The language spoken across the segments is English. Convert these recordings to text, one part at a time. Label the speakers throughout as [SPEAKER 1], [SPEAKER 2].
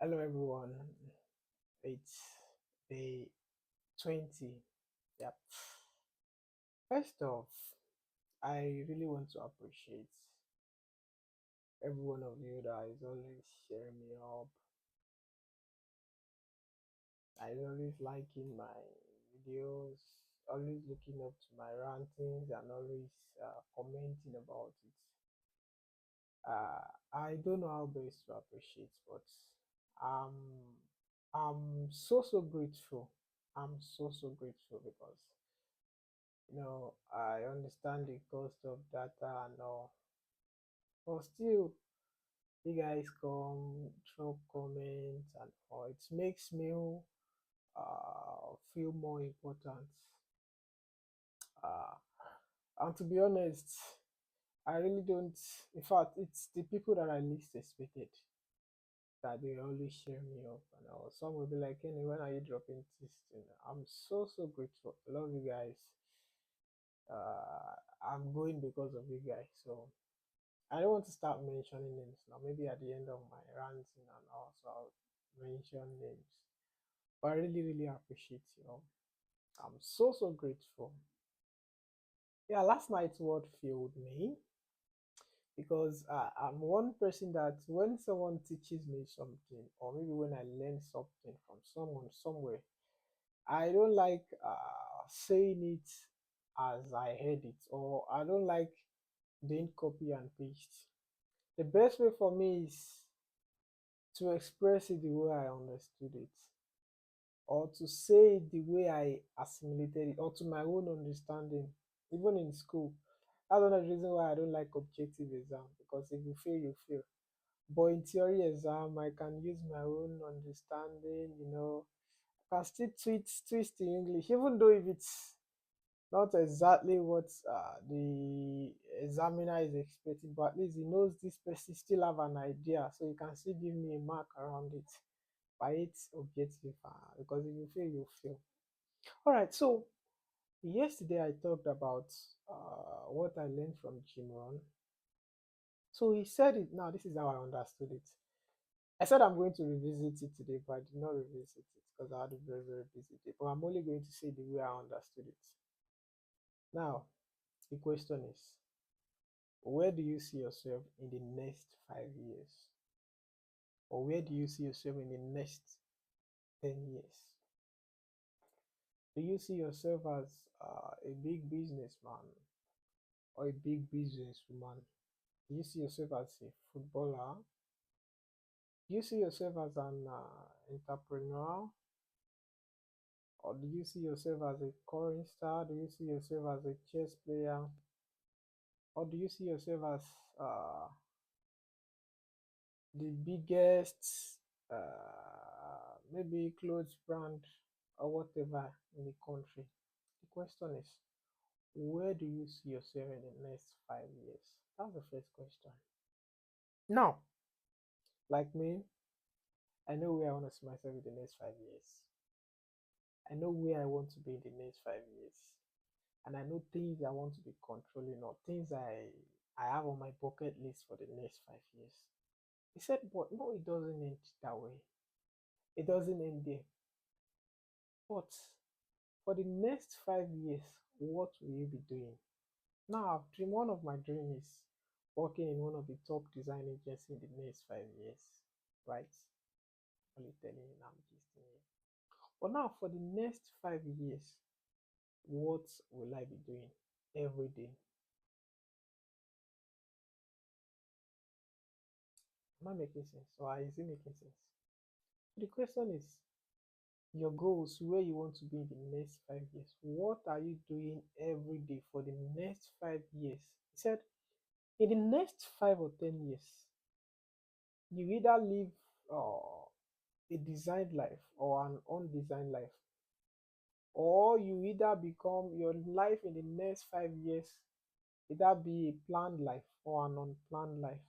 [SPEAKER 1] Hello everyone. It's day 20. Yep. First off, I really want to appreciate every one of you that is always sharing me up, that is always liking my videos, always looking up to my rantings and always commenting about it. I don't know how best to appreciate, but um, I'm so grateful. I'm so grateful because I understand the cost of data and all, but still, you guys come, drop comments, and all. It makes me feel more important. Uh, and to be honest, I really don't. In fact, it's the people that I least expected that they always share me up and all. Some will be like, "Kenny, when are you dropping this thing?" I'm so grateful. I love you guys. I'm going because of you guys. So I don't want to start mentioning names now. Maybe at the end of my ranting and also I'll mention names. But I really appreciate you. I'm so grateful. Yeah, last night's word filled me because I'm one person that when someone teaches me something, or maybe when I learn something from someone somewhere, I don't like saying it as I heard it, or I don't like doing copy and paste. The best way for me is to express it the way I understood it, or to say it the way I assimilated it, or to my own understanding, even in school. That's one of the reasons why I don't like objective exam, because if you fail, you fail. But in theory exam, I can use my own understanding. I can still twist the English, even though if it's not exactly what the examiner is expecting, but at least he knows this person still have an idea, so you can still give me a mark around it by its objective, because if you fail, you fail. All right, so yesterday I talked about what I learned from Jim Rohn. So he said it. Now this is how I understood it. I said I'm going to revisit it today, but I did not revisit it because I had a very busy day. But I'm only going to say the way I understood it. Now the question is, where do you see yourself in the next 5 years? Or where do you see yourself in the next 10 years? Do you see yourself as a big businessman or a big businesswoman? Do you see yourself as a footballer? Do you see yourself as an entrepreneur? Or do you see yourself as a current star? Do you see yourself as a chess player? Or do you see yourself as the biggest, maybe clothes brand or whatever in the country? The question is, where do you see yourself in the next 5 years? That's the first question. Now, like me, I know where I want to see myself in the next 5 years. I know where I want to be in the next 5 years. And I know things I want to be controlling, or things I have on my bucket list for the next 5 years. He said, but no, it doesn't end that way. It doesn't end there. But for the next 5 years, what will you be doing? Now, one of my dreams is working in one of the top design agencies in the next 5 years, right? Only telling you now, I'm just you. But now, for the next 5 years, what will I be doing every day? Am I making sense, or is it making sense? The question is your goals, where you want to be in the next 5 years. What are you doing every day for the next 5 years? He said, in the next 5 or 10 years, you either live a designed life or an undesigned life, or you either become your life in the next 5 years, either be a planned life or an unplanned life.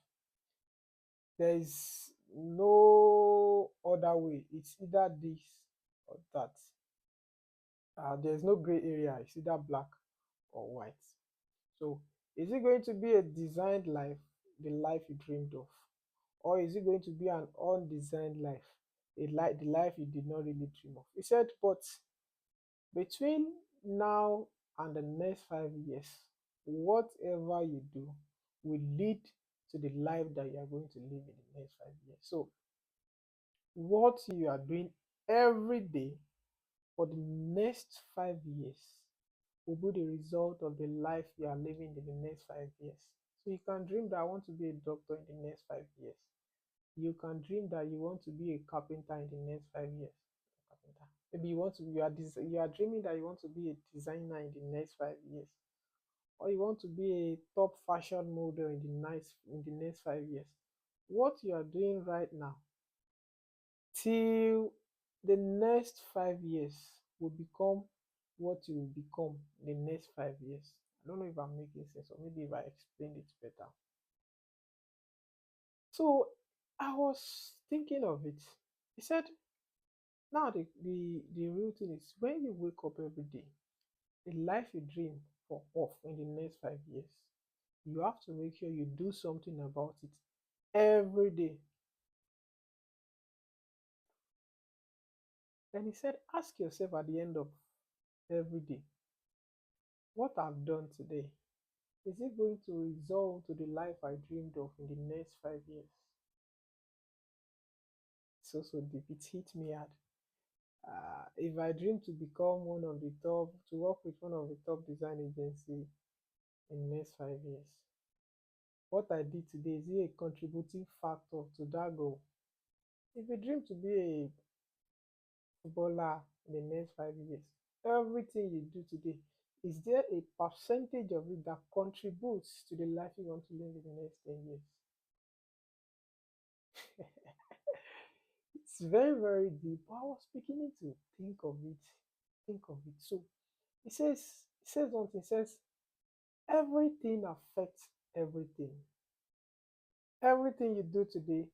[SPEAKER 1] There is no other way. It's either this or that. There's no gray area. It's either black or white. So, is it going to be a designed life, the life you dreamed of, or is it going to be an undesigned life, the life you did not really dream of. He said, but between now and the next 5 years, whatever you do will lead to the life that you are going to live in the next 5 years. So, what you are doing every day for the next 5 years will be the result of the life you are living in the next 5 years. So, you can dream that I want to be a doctor in the next 5 years. You can dream that you want to be a carpenter in the next 5 years. Carpenter. Maybe you are dreaming that you want to be a designer in the next 5 years, or you want to be a top fashion model in the next 5 years. What you are doing right now till the next 5 years will become what you will become in the next 5 years. I don't know if I'm making sense, or maybe if I explained it better. So I was thinking of it. He said, now the real thing is when you wake up every day, the life you dream for off in the next 5 years, you have to make sure you do something about it every day. Then he said, ask yourself at the end of every day, what I've done today, is it going to result to the life I dreamed of in the next 5 years? So deep, it hit me hard. If I dream to become one of the top, to work with one of the top design agency in the next 5 years, what I did today, is it a contributing factor to that goal? If you dream to be a footballer in the next 5 years, everything you do today, is there a percentage of it that contributes to the life you want to live in the next 10 years? It's very, very deep. But I was beginning to think of it. Think of it. So it says one thing, it says everything affects everything. Everything you do today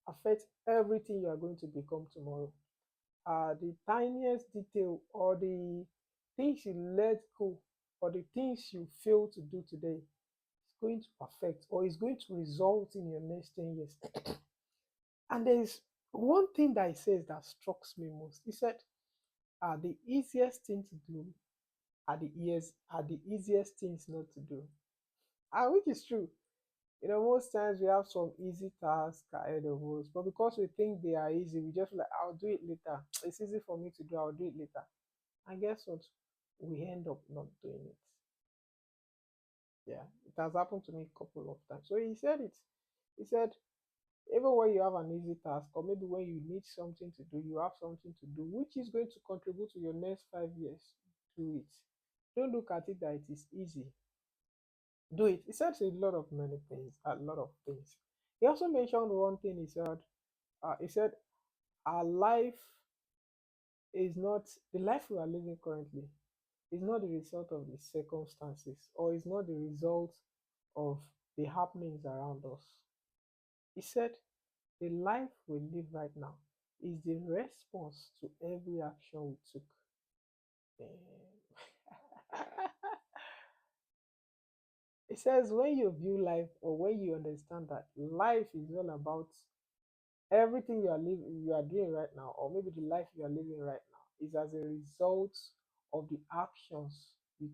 [SPEAKER 1] affects everything you are going to become tomorrow. The tiniest detail, or the things you let go, or the things you fail to do today is going to affect, or is going to result in your next 10 years. And there is one thing that he says that strikes me most. He said, the easiest thing to do are the easiest things not to do. And which is true. Most times we have some easy tasks ahead of us, but because we think they are easy, we just like, I'll do it later. It's easy for me to do, I'll do it later. And guess what? We end up not doing it. Yeah, it has happened to me a couple of times. So he said it. He said, even when you have an easy task, or maybe when you need something to do, you have something to do, which is going to contribute to your next 5 years, do it. Don't look at it that it is easy. Do it. He said a lot of many things, a lot of things. He also mentioned one thing. He said, our life is not the life we are living currently is not the result of the circumstances, or is not the result of the happenings around us. He said, the life we live right now is the response to every action we took. It says, when you view life, or when you understand that life is all about everything you are doing right now, or maybe the life you are living right now, is as a result of the actions you,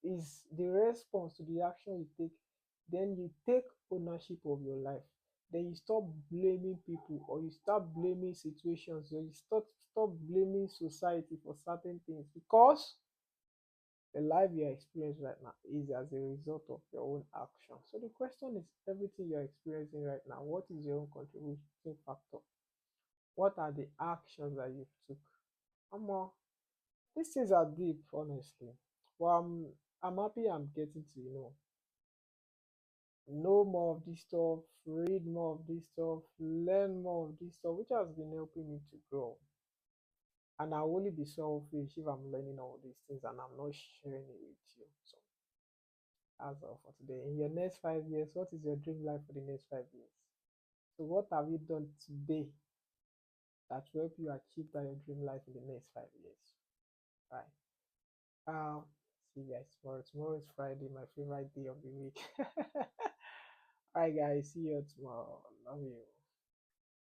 [SPEAKER 1] is the response to the action you take. Then you take ownership of your life. Then you stop blaming people, or you start blaming situations, or you stop blaming society for certain things, because the life you are experiencing right now is as a result of your own action. So the question is, everything you're experiencing right now, what is your own contributing factor? What are the actions that you took? More, these things are deep, honestly. Well, I'm happy I'm getting to know more of this stuff, read more of this stuff, learn more of this stuff, which has been helping me to grow. And I will only be selfish if I'm learning all these things and I'm not sharing it with you. So that's all for today. In your next 5 years, what is your dream life for the next 5 years? So what have you done today that will help you achieve that your dream life in the next 5 years? Right. Um, see you guys tomorrow. Tomorrow is Friday, my favorite day of the week. All right, guys. See you tomorrow. Love you.